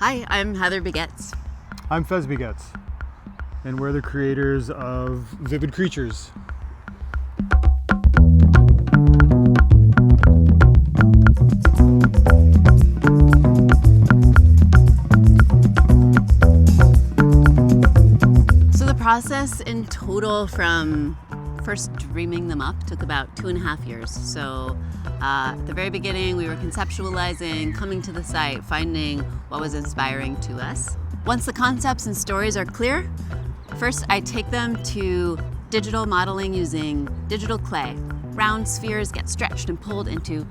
Hi, I'm Heather BeGaetz. I'm BeGaetz, and we're the creators of Vivid Creatures. So the process in total from first dreaming them up took about 2.5 years. So at the very beginning, we were conceptualizing, coming to the site, finding what was inspiring to us. Once the concepts and stories are clear, first I take them to digital modeling using digital clay. Round spheres get stretched and pulled into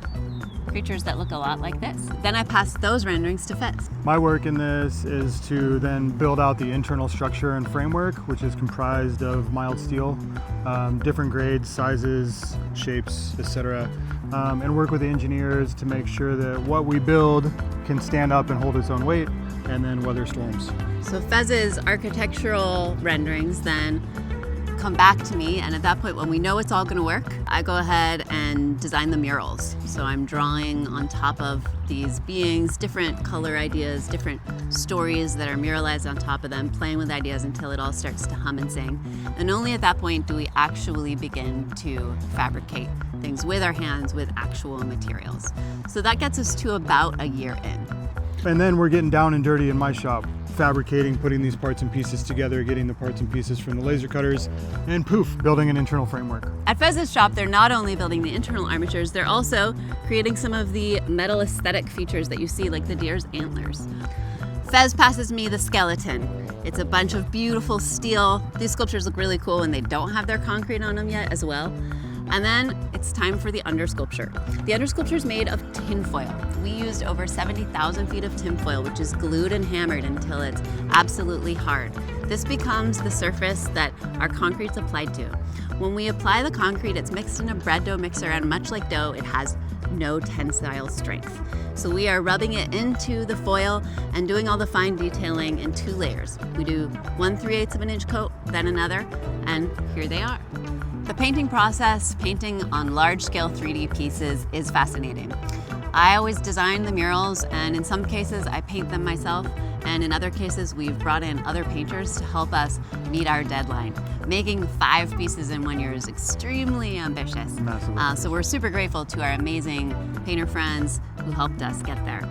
creatures that look a lot like this. Then I pass those renderings to Fez. My work in this is to then build out the internal structure and framework, which is comprised of mild steel, different grades, sizes, shapes, etc. And work with the engineers to make sure that what we build can stand up and hold its own weight and then weather storms. So Fez's architectural renderings then come back to me, and at that point, when we know it's all going to work, I go ahead and design the murals. So I'm drawing on top of these beings, different color ideas, different stories that are muralized on top of them, playing with ideas until it all starts to hum and sing. And only at that point do we actually begin to fabricate things with our hands, with actual materials. So that gets us to about a year in. And then we're getting down and dirty in my shop, fabricating, putting these parts and pieces together, getting the parts and pieces from the laser cutters, and poof, building an internal framework. At Fez's shop, they're not only building the internal armatures, they're also creating some of the metal aesthetic features that you see, like the deer's antlers. Fez passes me the skeleton. It's a bunch of beautiful steel. These sculptures look really cool and they don't have their concrete on them yet as well. And then it's time for the undersculpture. The undersculpture is made of tinfoil. We used over 70,000 feet of tinfoil, which is glued and hammered until it's absolutely hard. This becomes the surface that our concrete's applied to. When we apply the concrete, it's mixed in a bread dough mixer, and much like dough, it has no tensile strength. So we are rubbing it into the foil and doing all the fine detailing in 2 layers. We do 1/3 of an inch coat, then another, and here they are. The painting process, painting on large-scale 3D pieces, is fascinating. I always design the murals, and in some cases I paint them myself, and in other cases we've brought in other painters to help us meet our deadline. Making 5 pieces in 1 year is extremely ambitious. Massively. So we're super grateful to our amazing painter friends who helped us get there.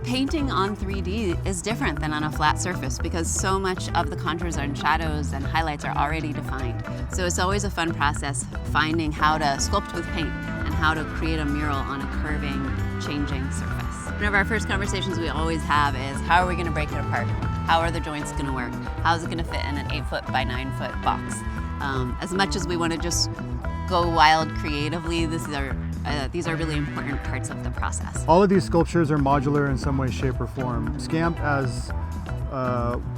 Painting on 3D is different than on a flat surface because so much of the contours and shadows and highlights are already defined. So it's always a fun process finding how to sculpt with paint and how to create a mural on a curving, changing surface. One of our first conversations we always have is, how are we going to break it apart? How are the joints going to work? How is it going to fit in an 8-foot by 9-foot box? As much as we want to just go wild creatively, these are really important parts of the process. All of these sculptures are modular in some way, shape, or form. Scamp as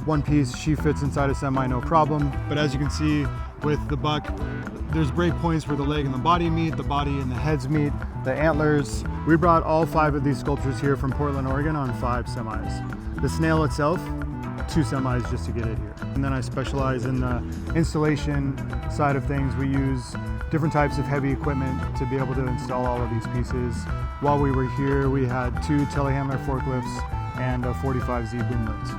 one piece, she fits inside a semi, no problem. But as you can see with the buck, there's break points where the leg and the body meet, the body and the heads meet, the antlers. We brought all 5 of these sculptures here from Portland, Oregon on 5 semis. The snail itself, 2 semis just to get it here. And then I specialize in the installation side of things. We use different types of heavy equipment to be able to install all of these pieces. While we were here, we had 2 telehandler forklifts and a 45Z boom lift.